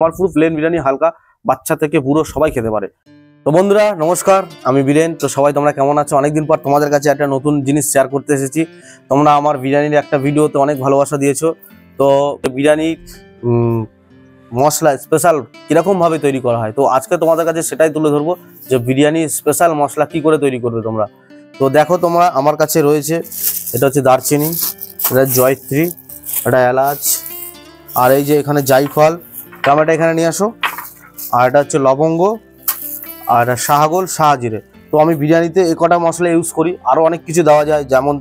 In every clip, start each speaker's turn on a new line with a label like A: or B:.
A: আমার পুরো প্লেন বিরিয়ানি হালকা, বাচ্চা থেকে বুড়ো সবাই খেতে পারে। তো বন্ধুরা নমস্কার, আমি বীরেন। তো সবাই তোমরা কেমন আছো? অনেকদিন পর তোমাদের কাছে একটা নতুন জিনিস শেয়ার করতে এসেছি। তোমরা আমার বিরিয়ানির একটা ভিডিওতে অনেক ভালোবাসা দিয়েছো। তো বিরিয়ানি মশলা স্পেশাল কিরকম ভাবে তৈরি করা হয়, তো আজকে তোমাদের কাছে সেটাই তুলে ধরবো যে বিরিয়ানি স্পেশাল মশলা কি করে তৈরি করবে তোমরা। তো দেখো তোমরা, আমার কাছে রয়েছে, এটা হচ্ছে দারচিনি, এটা জয়ত্রী, এটা এলাচ, আর এই যে এখানে জায়ফল, টমেটো এখানে নিয়ে আসো, আর এটা হচ্ছে লবঙ্গ, আর এটা শাহগোল, শাহজিরে। তো আমি বিরিয়ানিতে এই কটা মশলা ইউজ করি, আরও অনেক কিছু দেওয়া যায়, যেমন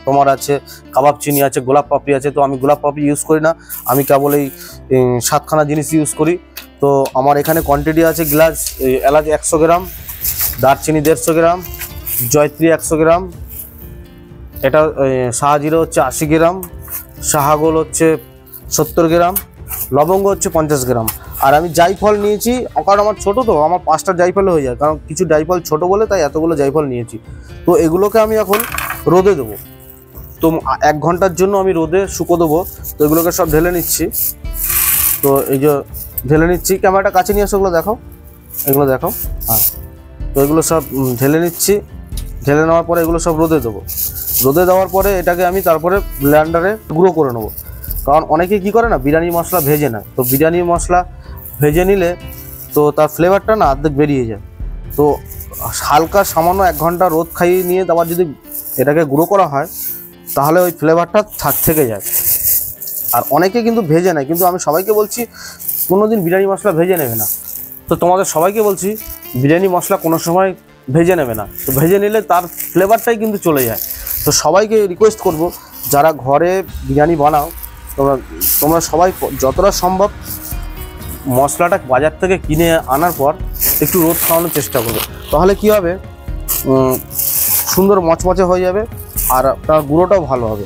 A: তোমার আছে কাবাব চিনি আছে, গোলাপ পাপড়ি আছে। তো আমি গোলাপ পাপড়ি ইউজ করি না, আমি কেবল এই 7খানা জিনিস ইউজ করি। তো আমার এখানে কোয়ান্টিটি আছে গ্লাস এলাচ 100 গ্রাম, দারচিনি 150 গ্রাম, জয়ত্রী 100 গ্রাম, এটা শাহজিরে হচ্ছে 80 গ্রাম, শাহগোল হচ্ছে 70 গ্রাম, লবঙ্গ হচ্ছে 50 গ্রাম। আর আমি জায়ফল নিয়েছি, কারণ আমার ছোটো, তো আমার 5টা জায়ফলে হয়ে যায়, কারণ কিছু জায়ফল ছোট বলে তাই এতগুলো জায়ফল নিয়েছি। তো এগুলোকে আমি এখন রোদে দেবো। তো 1 ঘন্টার জন্য আমি রোদে শুকো দেবো। তো এগুলোকে সব ঢেলে নিচ্ছি। তো এই যে ঢেলে নিচ্ছি, ক্যামেরাটা কাছে নিয়ে আসো, এগুলো দেখো, এগুলো দেখো। হ্যাঁ, তো এগুলো সব ঢেলে নিচ্ছি। ঢেলে নেওয়ার পরে এগুলো সব রোদে দেবো। রোদে দেওয়ার পরে এটাকে আমি তারপরে ব্লেন্ডারে গুঁড়ো করে নেবো। কারণ অনেকে কি করে না, বিরিয়ানি মশলা ভেজে নেয়। তো বিরিয়ানি মশলা ভেজে নিলে তো তার ফ্লেভারটা না অর্ধেক বেরিয়ে যায়। তো হালকা সামান্য 1 ঘন্টা রোদ খাইয়ে নিয়ে তারপর যদি এটাকে গুঁড়ো করা হয়, তাহলে ওই ফ্লেভারটা থেকে যায়। আর অনেকে কিন্তু ভেজে নেয়, কিন্তু আমি সবাইকে বলছি কোনোদিন বিরিয়ানি মশলা ভেজে নেবে না। তো তোমাদের সবাইকে বলছি বিরিয়ানি মশলা কোনো সময় ভেজে নেবে না। তো ভেজে নিলে তার ফ্লেভারটাই কিন্তু চলে যায়। তো সবাইকে রিকোয়েস্ট করব, যারা ঘরে বিরিয়ানি বানাও, তোমরা সবাই যতটা সম্ভব মশলাটা বাজার থেকে কিনে আনার পর একটু রোদ খাওয়ানোর চেষ্টা করবে। তাহলে কি হবে, সুন্দর মচমচে হয়ে যাবে, আর তার গুঁড়োটাও ভালো হবে,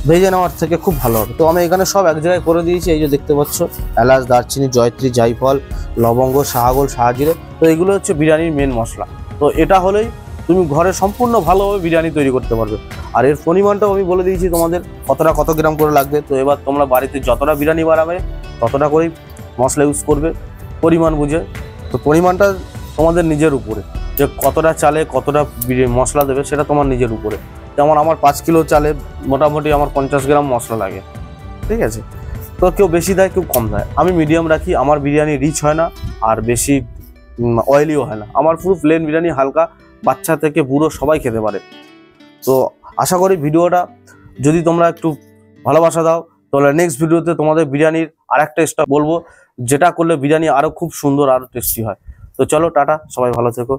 A: ভেজে নেওয়ার থেকে খুব ভালো হবে। তো আমি এখানে সব এক জায়গায় করে দিয়েছি। এই যে দেখতে পাচ্ছ, এলাচ, দারচিনি, জয়ত্রী, জায়ফল, লবঙ্গ, শাহগোল, শাহজিরে। তো এগুলো হচ্ছে বিরিয়ানির মেন মশলা। তো এটা হলেই তুমি ঘরে সম্পূর্ণ ভালোভাবে বিরিয়ানি তৈরি করতে পারবে। আর এর পরিমাণটাও আমি বলে দিয়েছি তোমাদের, কত গ্রাম করে লাগবে। তো এবার তোমরা বাড়িতে যতটা বিরিয়ানি বানাবে ততটা করেই মশলা ইউজ করবে, পরিমাণ বুঝে। তো পরিমাণটা তোমাদের নিজের উপরে, যে কতটা চালে কতটা মশলা দেবে সেটা তোমার নিজের উপরে। যেমন আমার 5 কিলো চালে মোটামুটি আমার 50 গ্রাম মশলা লাগে, ঠিক আছে? তো কেউ বেশি দেয়, কেউ কম দেয়। আমি মিডিয়াম রাখি, আমার বিরিয়ানি রিচ হয় না আর বেশি অয়েলিও হয় না। আমার পুরো প্লেন বিরিয়ানি হালকা, বাচ্চা থেকে বুড়ো সবাই খেতে পারে। তো আশা করি ভিডিওটা যদি তোমরা একটু ভালোবাসা দাও, তাহলে নেক্সট ভিডিওতে তোমাদের বিরিয়ানির আরেকটা স্টেপ বলবো, যেটা করলে বিরিয়ানি আরও খুব সুন্দর, আরও টেস্টি হয়। তো চলো টাটা, সবাই ভালো থেকো।